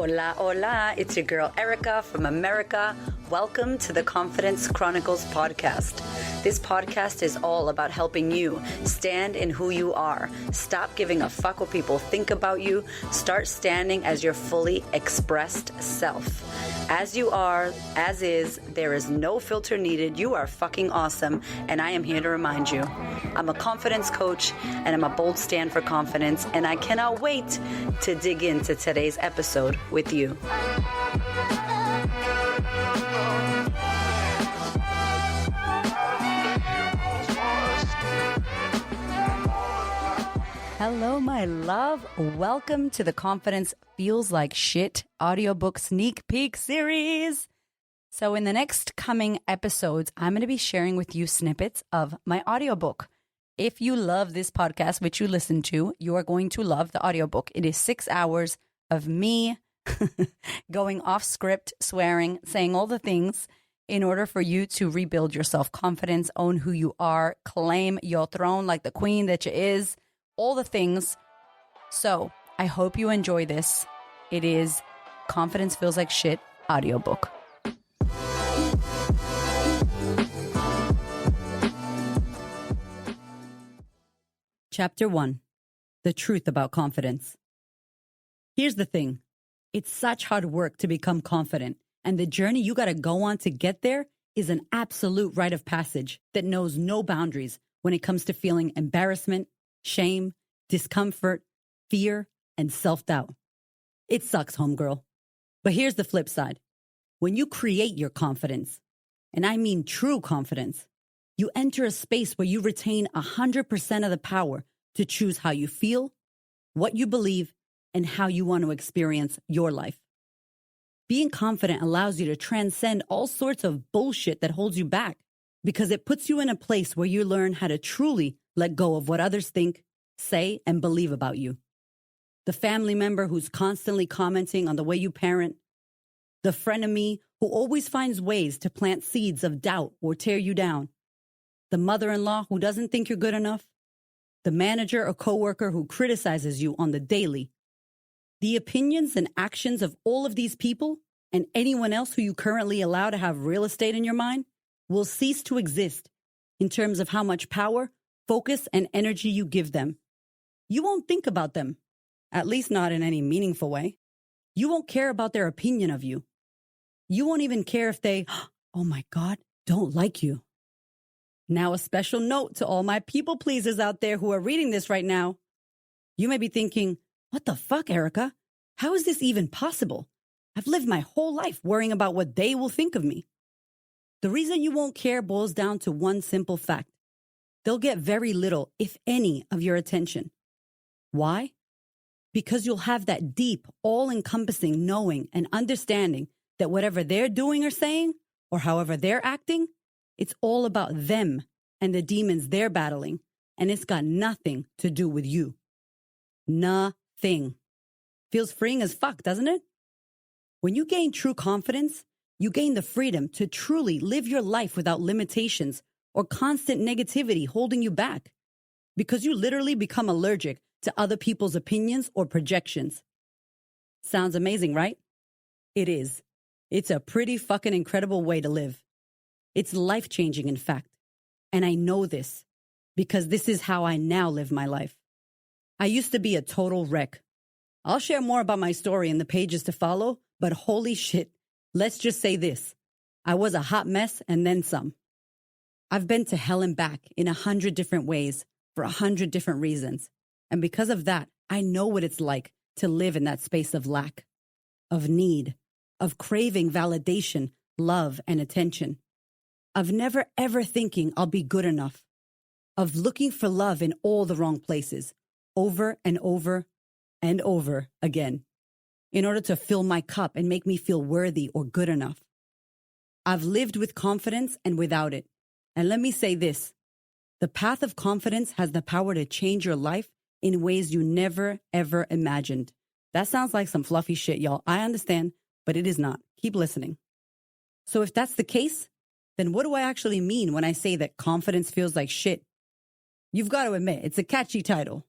Hola, hola. It's your girl Erica from America. Welcome to the Confidence Chronicles podcast. This podcast is all about helping you stand in who you are. Stop giving a fuck what people think about you. Start standing as your fully expressed self. As you are, as is, there is no filter needed. You are fucking awesome, and I am here to remind you. I'm a confidence coach, and I'm a bold stand for confidence, and I cannot wait to dig into today's episode with you. Hello, my love. Welcome to the Confidence Feels Like Shit audiobook sneak peek series. So in the next coming episodes, I'm going to be sharing with you snippets of my audiobook. If you love this podcast, which you listen to, you are going to love the audiobook. It is 6 hours of me going off script, swearing, saying all the things in order for you to rebuild your self-confidence, own who you are, claim your throne like the queen that you is. All the things. So I hope you enjoy this. It is Confidence Feels Like Shit audiobook. Chapter 1. The Truth About Confidence. Here's the thing. It's such hard work to become confident, and the journey you got to go on to get there is an absolute rite of passage that knows no boundaries when it comes to feeling embarrassment, shame, discomfort, fear, and self-doubt. It sucks, homegirl. But here's the flip side. When you create your confidence, and I mean true confidence, you enter a space where you retain 100% of the power to choose how you feel, what you believe, and how you want to experience your life. Being confident allows you to transcend all sorts of bullshit that holds you back because it puts you in a place where you learn how to truly let go of what others think, say, and believe about you. The family member who's constantly commenting on the way you parent, the frenemy who always finds ways to plant seeds of doubt or tear you down, the mother-in-law who doesn't think you're good enough, the manager or coworker who criticizes you on the daily. The opinions and actions of all of these people and anyone else who you currently allow to have real estate in your mind will cease to exist in terms of how much power, focus, and energy you give them. You won't think about them, at least not in any meaningful way. You won't care about their opinion of you. You won't even care if they, oh my God, don't like you. Now, a special note to all my people pleasers out there who are reading this right now. You may be thinking, what the fuck, Erica? How is this even possible? I've lived my whole life worrying about what they will think of me. The reason you won't care boils down to one simple fact. They'll get very little, if any, of your attention. Why? Because you'll have that deep, all-encompassing knowing and understanding that whatever they're doing or saying, or however they're acting, it's all about them and the demons they're battling, and it's got nothing to do with you. Nothing. Feels freeing as fuck, doesn't it? When you gain true confidence, you gain the freedom to truly live your life without limitations or constant negativity holding you back, because you literally become allergic to other people's opinions or projections. Sounds amazing, right? It is. It's a pretty fucking incredible way to live. It's life-changing, in fact. And I know this because this is how I now live my life. I used to be a total wreck. I'll share more about my story in the pages to follow, but holy shit, let's just say this. I was a hot mess and then some. I've been to hell and back in 100 different ways for 100 different reasons. And because of that, I know what it's like to live in that space of lack, of need, of craving validation, love, and attention, of never ever thinking I'll be good enough, of looking for love in all the wrong places, over and over and over again, in order to fill my cup and make me feel worthy or good enough. I've lived with confidence and without it. And let me say this, the path of confidence has the power to change your life in ways you never, ever imagined. That sounds like some fluffy shit, y'all. I understand, but it is not. Keep listening. So if that's the case, then what do I actually mean when I say that confidence feels like shit? You've got to admit, it's a catchy title.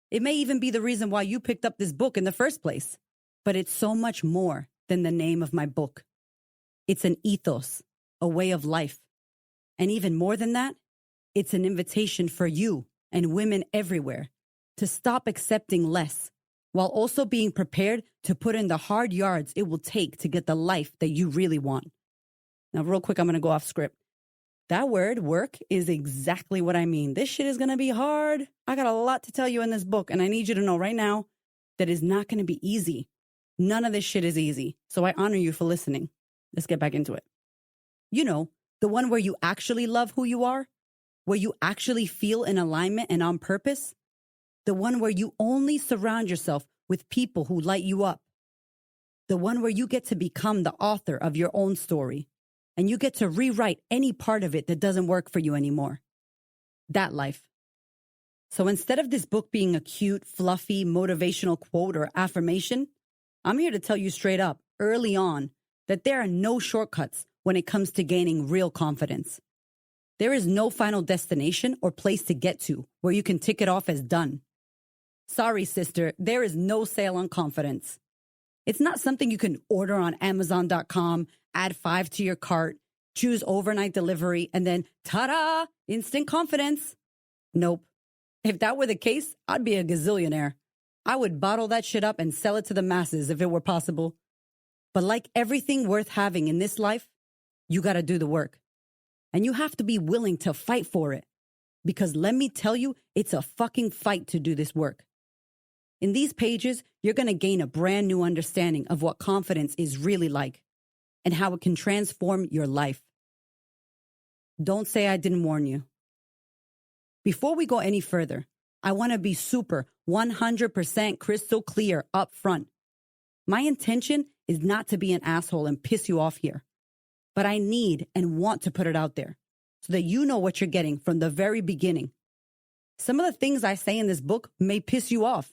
It may even be the reason why you picked up this book in the first place. but it's so much more than the name of my book. It's an ethos, a way of life. And even more than that, it's an invitation for you and women everywhere to stop accepting less, while also being prepared to put in the hard yards it will take to get the life that you really want. Now, real quick, I'm going to go off script. That word, work, is exactly what I mean. This shit is going to be hard. I got a lot to tell you in this book, and I need you to know right now that it's not going to be easy. None of this shit is easy, so I honor you for listening. Let's get back into it. You know, the one where you actually love who you are, where you actually feel in alignment and on purpose, the one where you only surround yourself with people who light you up, the one where you get to become the author of your own story, and you get to rewrite any part of it that doesn't work for you anymore. That life. So instead of this book being a cute, fluffy, motivational quote or affirmation, I'm here to tell you straight up, early on, that there are no shortcuts when it comes to gaining real confidence. There is no final destination or place to get to where you can tick it off as done. Sorry, sister, there is no sale on confidence. It's not something you can order on Amazon.com, add 5 to your cart, choose overnight delivery, and then, ta-da, instant confidence. Nope. If that were the case, I'd be a gazillionaire. I would bottle that shit up and sell it to the masses if it were possible. But like everything worth having in this life, you got to do the work. And you have to be willing to fight for it. Because let me tell you, it's a fucking fight to do this work. In these pages, you're going to gain a brand new understanding of what confidence is really like and how it can transform your life. Don't say I didn't warn you. Before we go any further, I want to be super 100% crystal clear up front. My intention is not to be an asshole and piss you off here, but I need and want to put it out there so that you know what you're getting from the very beginning. Some of the things I say in this book may piss you off.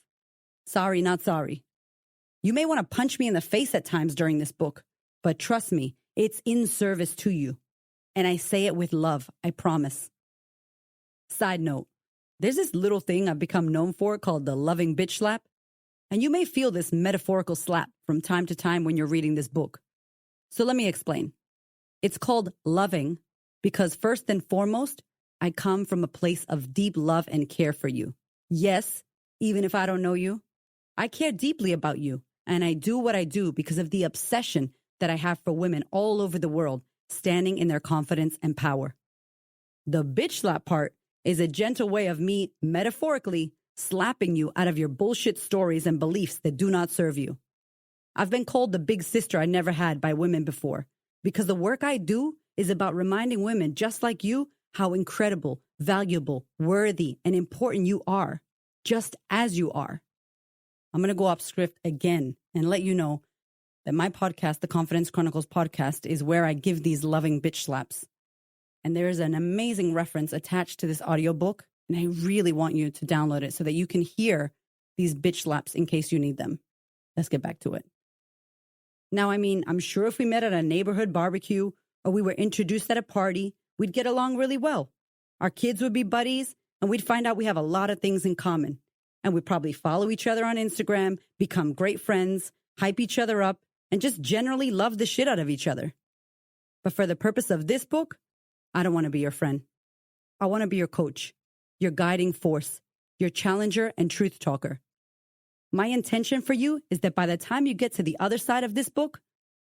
Sorry, not sorry. You may want to punch me in the face at times during this book, but trust me, it's in service to you. And I say it with love, I promise. Side note, there's this little thing I've become known for called the loving bitch slap. And you may feel this metaphorical slap from time to time when you're reading this book. So let me explain. It's called loving because first and foremost, I come from a place of deep love and care for you. Yes, even if I don't know you, I care deeply about you, and I do what I do because of the obsession that I have for women all over the world standing in their confidence and power. The bitch slap part is a gentle way of me, metaphorically, slapping you out of your bullshit stories and beliefs that do not serve you. I've been called the big sister I never had by women before because the work I do is about reminding women just like you how incredible, valuable, worthy, and important you are, just as you are. I'm going to go off script again and let you know that my podcast, the Confidence Chronicles podcast, is where I give these loving bitch slaps. And there is an amazing reference attached to this audiobook, and I really want you to download it so that you can hear these bitch slaps in case you need them. Let's get back to it. Now, I mean, I'm sure if we met at a neighborhood barbecue or we were introduced at a party, we'd get along really well. Our kids would be buddies, and we'd find out we have a lot of things in common. And we'd probably follow each other on Instagram, become great friends, hype each other up, and just generally love the shit out of each other. But for the purpose of this book, I don't want to be your friend. I want to be your coach, your guiding force, your challenger and truth talker. My intention for you is that by the time you get to the other side of this book,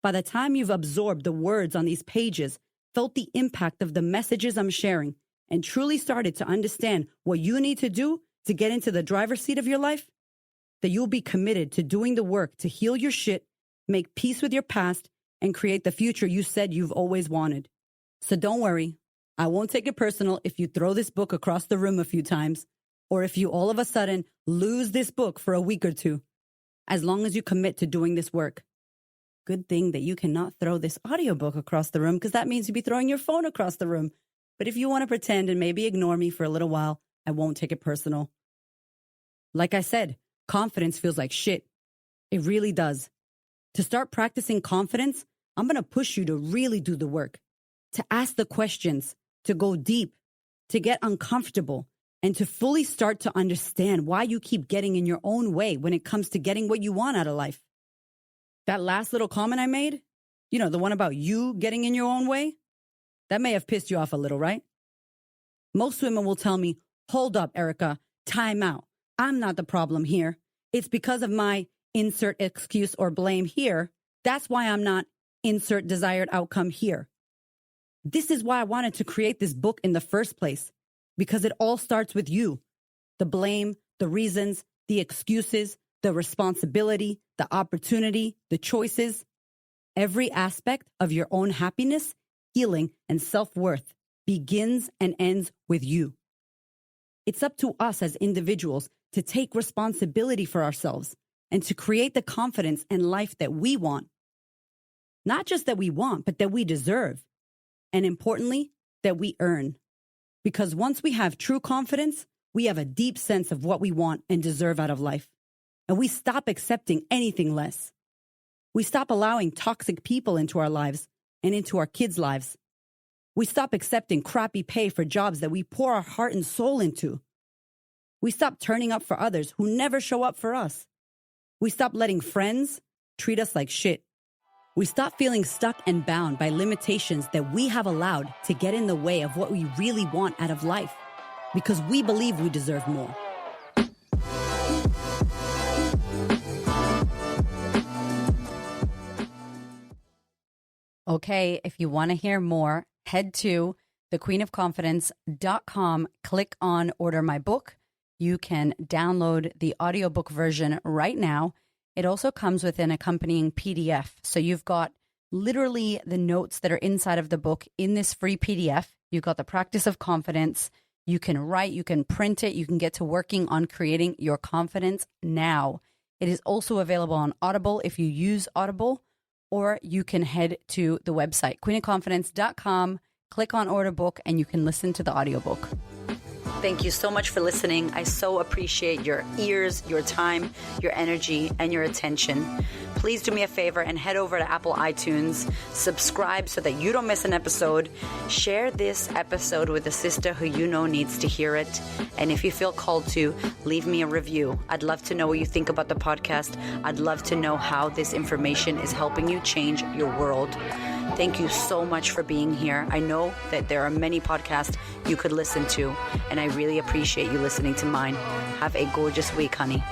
by the time you've absorbed the words on these pages, felt the impact of the messages I'm sharing, and truly started to understand what you need to do to get into the driver's seat of your life, that you'll be committed to doing the work to heal your shit, make peace with your past, and create the future you said you've always wanted. So don't worry. I won't take it personal if you throw this book across the room a few times, or if you all of a sudden lose this book for a week or two, as long as you commit to doing this work. Good thing that you cannot throw this audiobook across the room, because that means you'd be throwing your phone across the room. But if you want to pretend and maybe ignore me for a little while, I won't take it personal. Like I said, confidence feels like shit. It really does. To start practicing confidence, I'm going to push you to really do the work, to ask the questions, to go deep, to get uncomfortable, and to fully start to understand why you keep getting in your own way when it comes to getting what you want out of life. That last little comment I made, you know, the one about you getting in your own way, that may have pissed you off a little, right? Most women will tell me, hold up, Erica, time out. I'm not the problem here. It's because of my insert excuse or blame here. That's why I'm not insert desired outcome here. This is why I wanted to create this book in the first place, because it all starts with you. The blame, the reasons, the excuses, the responsibility, the opportunity, the choices. Every aspect of your own happiness, healing, and self-worth begins and ends with you. It's up to us as individuals to take responsibility for ourselves and to create the confidence and life that we want. Not just that we want, but that we deserve. And importantly, that we earn. Because once we have true confidence, we have a deep sense of what we want and deserve out of life. And we stop accepting anything less. We stop allowing toxic people into our lives and into our kids' lives. We stop accepting crappy pay for jobs that we pour our heart and soul into. We stop turning up for others who never show up for us. We stop letting friends treat us like shit. We stop feeling stuck and bound by limitations that we have allowed to get in the way of what we really want out of life, because we believe we deserve more. Okay, if you want to hear more, head to thequeenofconfidence.com, click on Order My Book. You can download the audiobook version right now. It also comes with an accompanying PDF. So you've got literally the notes that are inside of the book in this free PDF. You've got the practice of confidence. You can write, you can print it, you can get to working on creating your confidence now. It is also available on Audible if you use Audible, or you can head to the website, queenofconfidence.com, click on Order Book, and you can listen to the audiobook. Thank you so much for listening. I so appreciate your ears, your time, your energy, and your attention. Please do me a favor and head over to Apple iTunes, subscribe so that you don't miss an episode. Share this episode with a sister who you know needs to hear it. And if you feel called to, leave me a review. I'd love to know what you think about the podcast. I'd love to know how this information is helping you change your world. Thank you so much for being here. I know that there are many podcasts you could listen to, and I really appreciate you listening to mine. Have a gorgeous week, honey.